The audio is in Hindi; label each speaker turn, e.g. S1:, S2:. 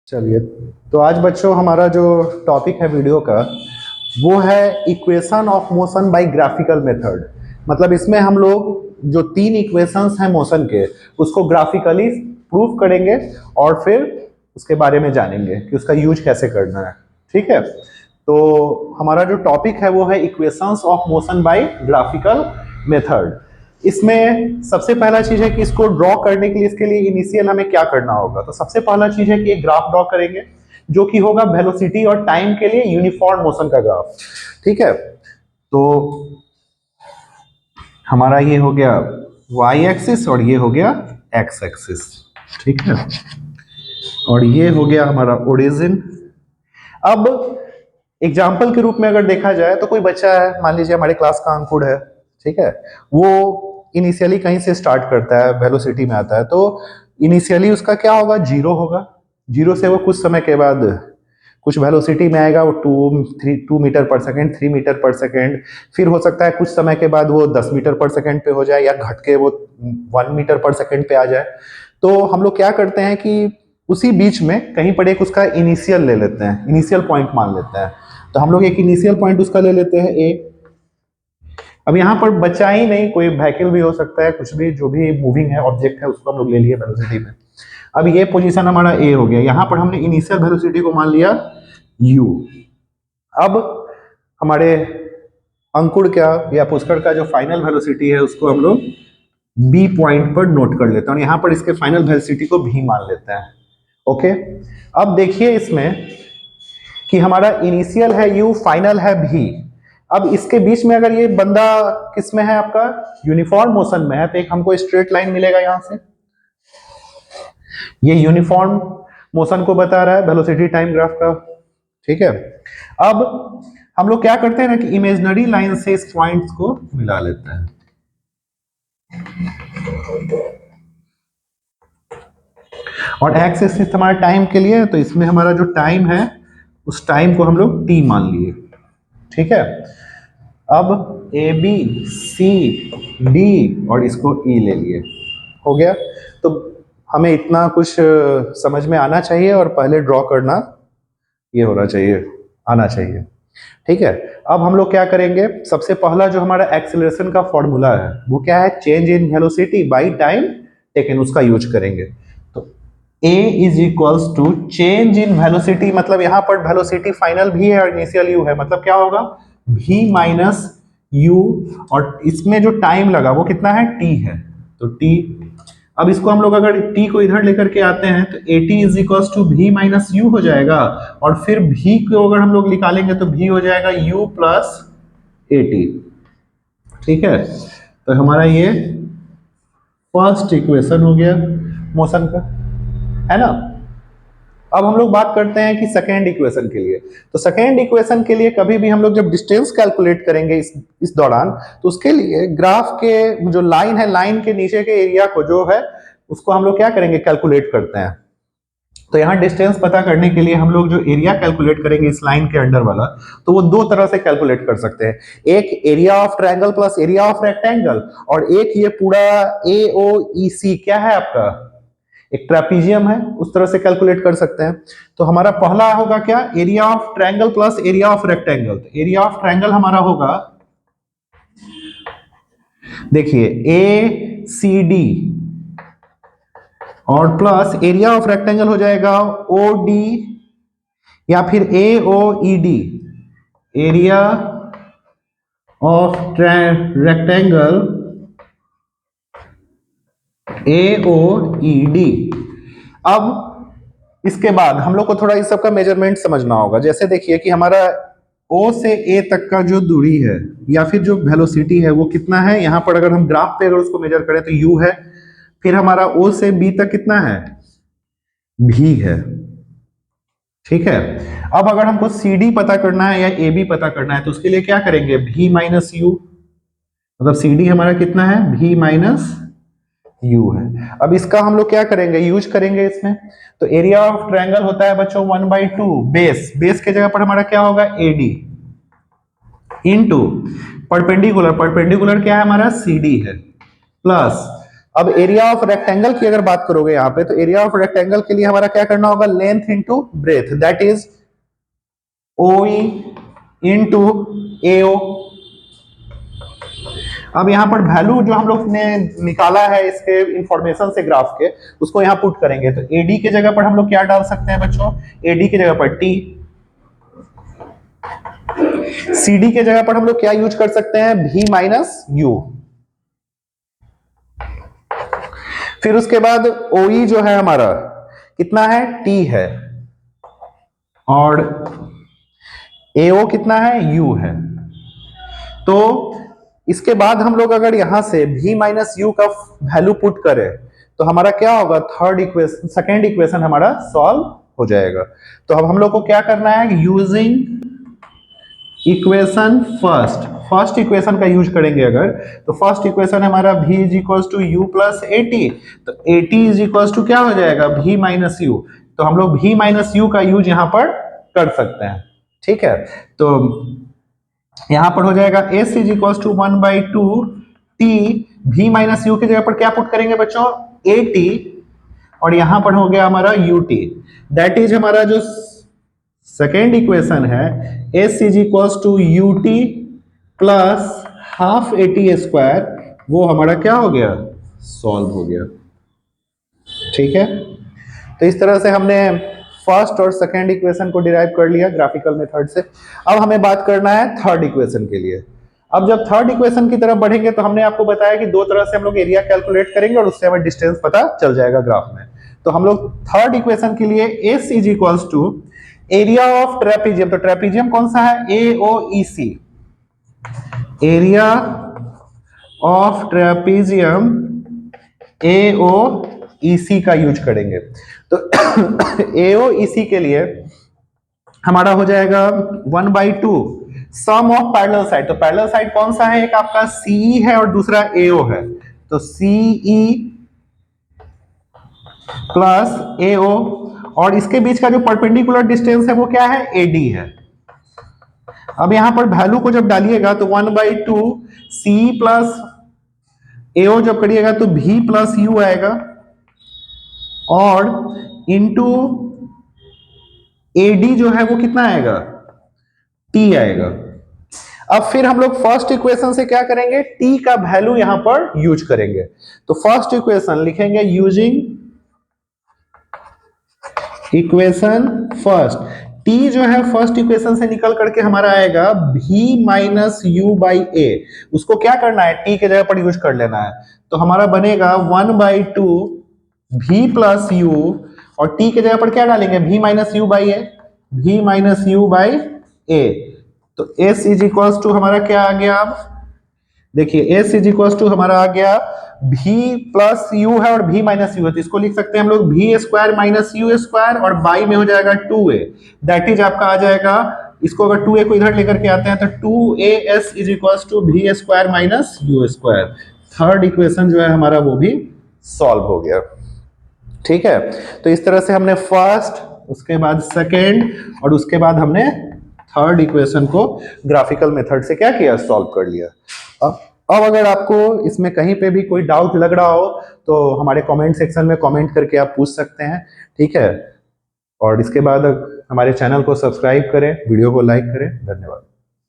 S1: चलिए, तो आज बच्चों हमारा जो टॉपिक है वीडियो का वो है equation of motion by graphical method. मतलब इसमें हम लोग जो तीन इक्वेशंस हैं मोशन के उसको ग्राफिकली प्रूव करेंगे और फिर उसके बारे में जानेंगे कि उसका यूज कैसे करना है। ठीक है, तो हमारा जो टॉपिक है वो है equations of motion by graphical method. इसमें सबसे पहला चीज है कि इसको ड्रॉ करने के लिए इसके लिए इनिशियल हमें क्या करना होगा। तो सबसे पहला चीज है कि एक ग्राफ ड्रॉ करेंगे जो कि होगा वेलोसिटी और टाइम के लिए यूनिफॉर्म मोशन का ग्राफ। ठीक है, तो हमारा ये हो गया y एक्सिस और ये हो गया x एक्सिस। ठीक है, और ये हो गया हमारा ओरिजिन। अब एग्जाम्पल के रूप में अगर देखा जाए तो कोई बच्चा है, मान लीजिए हमारे क्लास का अंकुर है। ठीक है, वो इनिशियली कहीं से स्टार्ट करता है, वेलोसिटी में आता है, तो इनिशियली उसका क्या होगा, जीरो होगा। जीरो से वो कुछ समय के बाद कुछ वेलोसिटी में आएगा, वो 2 मीटर पर सेकेंड, 3 मीटर पर सेकेंड। फिर हो सकता है कुछ समय के बाद वो 10 मीटर पर सेकेंड पे हो जाए या घट के वो 1 मीटर पर सेकेंड पे आ जाए। तो हम लोग क्या करते हैं कि उसी बीच में कहीं पर एक उसका इनिशियल ले लेते हैं, इनिशियल पॉइंट मान लेते हैं। तो हम लोग एक इनिशियल पॉइंट उसका ले लेते हैं ए। अब यहाँ पर बचा ही नहीं, कोई व्हीकल भी हो सकता है, कुछ भी जो भी मूविंग है ऑब्जेक्ट है उसको हम लोग ले लिए वेलोसिटी में। अब ये पोजीशन हमारा ए हो गया, यहाँ पर हमने इनिशियल वेलोसिटी को मान लिया यू। अब हमारे अंकुर का या पुष्कर का जो फाइनल वेलोसिटी है उसको हम लोग बी पॉइंट पर नोट कर लेते हैं और यहाँ पर इसके फाइनल वेलोसिटी को भी मान लेते हैं। ओके, अब देखिए इसमें कि हमारा इनिशियल है यू, फाइनल है भी। अब इसके बीच में अगर ये बंदा किस में है, आपका यूनिफॉर्म मोशन में है, तो एक हमको स्ट्रेट लाइन मिलेगा यहां से। ये यूनिफॉर्म मोशन को बता रहा है, वेलोसिटी टाइम ग्राफ का। ठीक है, अब हम लोग क्या करते हैं ना कि इमेजिनरी लाइन से इस पॉइंट्स को मिला लेते हैं। और एक्स एक्सिस हमारा टाइम के लिए, तो इसमें हमारा जो टाइम है उस टाइम को हम लोग टी मान लिए। ठीक है, अब ए बी सी डी और इसको ई ले लिए, हो गया। तो हमें इतना कुछ समझ में आना चाहिए और पहले ड्रॉ करना ये होना चाहिए, आना चाहिए। ठीक है, अब हम लोग क्या करेंगे, सबसे पहला जो हमारा एक्सेलरेशन का फॉर्मूला है वो क्या है, change in velocity by time taken, उसका यूज करेंगे। तो a is equals to change in velocity, मतलब यहां पर वेलोसिटी फाइनल भी है और इनिशियल u है, मतलब क्या होगा v माइनस u, और इसमें जो टाइम लगा वो कितना है, t है, तो t। अब इसको हम लोग अगर t को इधर लेकर के आते हैं तो at is equals to v minus u हो जाएगा, और फिर v को अगर हम लोग निकालेंगे तो v हो जाएगा u प्लस at। ठीक है, तो हमारा ये फर्स्ट इक्वेशन हो गया मोशन का, है ना। अब हम लोग बात करते हैं कि सेकेंड इक्वेशन के लिए। तो सेकेंड इक्वेशन के लिए कभी भी हम लोग जब डिस्टेंस कैलकुलेट करेंगे इस दौरान, तो उसके लिए ग्राफ के जो लाइन है, लाइन के नीचे के एरिया को जो है उसको हम लोग क्या करेंगे, कैलकुलेट करते हैं। तो यहाँ डिस्टेंस पता करने के लिए हम लोग जो एरिया कैलकुलेट करेंगे इस लाइन के अंडर वाला, तो वो दो तरह से कैलकुलेट कर सकते हैं। एक area of triangle plus area of rectangle, और एक ये पूरा ए ओ ई सी क्या है आपका, एक ट्रेपीजियम है, उस तरह से कैलकुलेट कर सकते हैं। तो हमारा पहला होगा क्या, area of triangle plus area of rectangle. तो एरिया ऑफ ट्रायंगल हमारा होगा, देखिए ए सी डी, और प्लस एरिया ऑफ रेक्टेंगल हो जाएगा ओ डी या फिर A O E D, area of rectangle A O E D. अब इसके बाद हम लोग को थोड़ा इस सब का मेजरमेंट समझना होगा। जैसे देखिए कि हमारा O से A तक का जो दूरी है या फिर जो वेलोसिटी है वो कितना है, यहाँ पर अगर हम ग्राफ पे अगर उसको मेजर करें तो U है। फिर हमारा O से B तक कितना है, V है। ठीक है, अब अगर हमको CD पता करना है या AB पता करना है तो उसके लिए क्या करेंगे, V माइनस U, मतलब CD हमारा कितना है, V माइनस U है। अब इसका हम लोग क्या करेंगे, यूज करेंगे इसमें। तो एरिया ऑफ ट्रायंगल होता है बच्चों 1/2 बेस, बेस के जगह पर हमारा क्या होगा, AD इनटू परपेंडिकुलर, परपेंडिकुलर क्या है हमारा, CD है, प्लस अब एरिया ऑफ रेक्टेंगल की अगर बात करोगे यहाँ पे, तो एरिया ऑफ रेक्टेंगल के लिए हमारा क्या करना होगा, length into breadth, that is OE into AO। अब यहाँ पर वैल्यू जो हम लोग ने निकाला है इसके इंफॉर्मेशन से ग्राफ के, उसको यहाँ पुट करेंगे। तो AD के जगह पर हम लोग क्या डाल सकते हैं बच्चों, AD की जगह पर T, CD के जगह पर हम लोग क्या यूज कर सकते हैं, V माइनस U। फिर उसके बाद OE जो है हमारा कितना है, T है, और AO कितना है, U है। तो इसके बाद हम लोग अगर यहां से V माइनस यू का वैल्यू पुट करें तो हमारा क्या होगा, थर्ड इक्वेशन, सेकेंड इक्वेशन हमारा सॉल्व हो जाएगा। तो अब हम लोग को क्या करना है, यूजिंग इक्वेशन फर्स्ट इक्वेशन का यूज करेंगे अगर, तो फर्स्ट इक्वेशन हमारा V is equals to u plus AT, तो AT इज इक्वल्स टू क्या हो जाएगा, V माइनस यू। तो हम लोग V माइनस यू का यूज यहां पर कर सकते हैं, ठीक है। तो यहां पर हो जाएगा S is equals to 1/2 T, V minus u की जगह पर क्या पुट करेंगे बच्चों, AT, और यहां पर हो गया हमारा UT, दैट इज हमारा जो सेकेंड इक्वेशन है, S is equals to UT plus half AT square, वो हमारा क्या हो गया, सॉल्व हो गया, ठीक है। तो इस तरह से हमने फर्स्ट और सेकेंड इक्वेशन को डिराइव कर लिया ग्राफिकल मेथड से। अब हमें बात करना है थर्ड इक्वेशन के लिए। अब जब थर्ड इक्वेशन की तरफ बढ़ेंगे तो हमने आपको बताया कि दो तरह से हम लोग एरिया कैलकुलेट करेंगे और उससे हमें डिस्टेंस पता चल जाएगा ग्राफ में। तो हम लोग थर्ड इक्वेशन के लिए S is equals to area of trapezium, तो ट्रेपीजियम कौन सा है, AOEC, area of trapezium AOEC का यूज करेंगे। तो AOEC के लिए हमारा हो जाएगा 1/2 सम ऑफ पैरेलल साइड। तो पैरेलल साइड कौन सा है, एक आपका CE है और दूसरा AO है। तो CE प्लस AO, और इसके बीच का जो परपेंडिकुलर डिस्टेंस है वो क्या है, AD है। अब यहां पर वैल्यू को जब डालिएगा तो 1/2 CE प्लस AO जब करिएगा तो V प्लस U आएगा, और इंटू AD जो है वो कितना आएगा, T आएगा। अब फिर हम लोग फर्स्ट इक्वेशन से क्या करेंगे, T का वैल्यू यहां पर यूज करेंगे। तो फर्स्ट इक्वेशन लिखेंगे यूजिंग इक्वेशन फर्स्ट, T जो है फर्स्ट इक्वेशन से निकल करके हमारा आएगा V माइनस यू बाई ए, उसको क्या करना है, T के जगह पर यूज कर लेना है। तो हमारा बनेगा 1/2 V प्लस यू, और T के जगह पर क्या डालेंगे, V minus u by a, V minus u by a. तो S इज इक्वल्स टू हमारा क्या आ गया, अब देखिए S इज इक्वल्स टू हमारा आ गया V प्लस यू है और V माइनस यू है, तो इसको लिख सकते हैं हम लोग V square minus u square, और बाई में हो जाएगा 2a, दैट इज आपका आ जाएगा, इसको अगर 2a को इधर लेकर के आते हैं तो 2as is equals to V square minus u square. Third equation जो है हमारा वो भी सॉल्व हो गया, ठीक है। तो इस तरह से हमने फर्स्ट, उसके बाद सेकेंड, और उसके बाद हमने थर्ड इक्वेशन को ग्राफिकल मेथड से क्या किया, सॉल्व कर लिया। अब अगर आपको इसमें कहीं पे भी कोई डाउट लग रहा हो तो हमारे कमेंट सेक्शन में कमेंट करके आप पूछ सकते हैं, ठीक है। और इसके बाद हमारे चैनल को सब्सक्राइब करें, वीडियो को लाइक करें। धन्यवाद।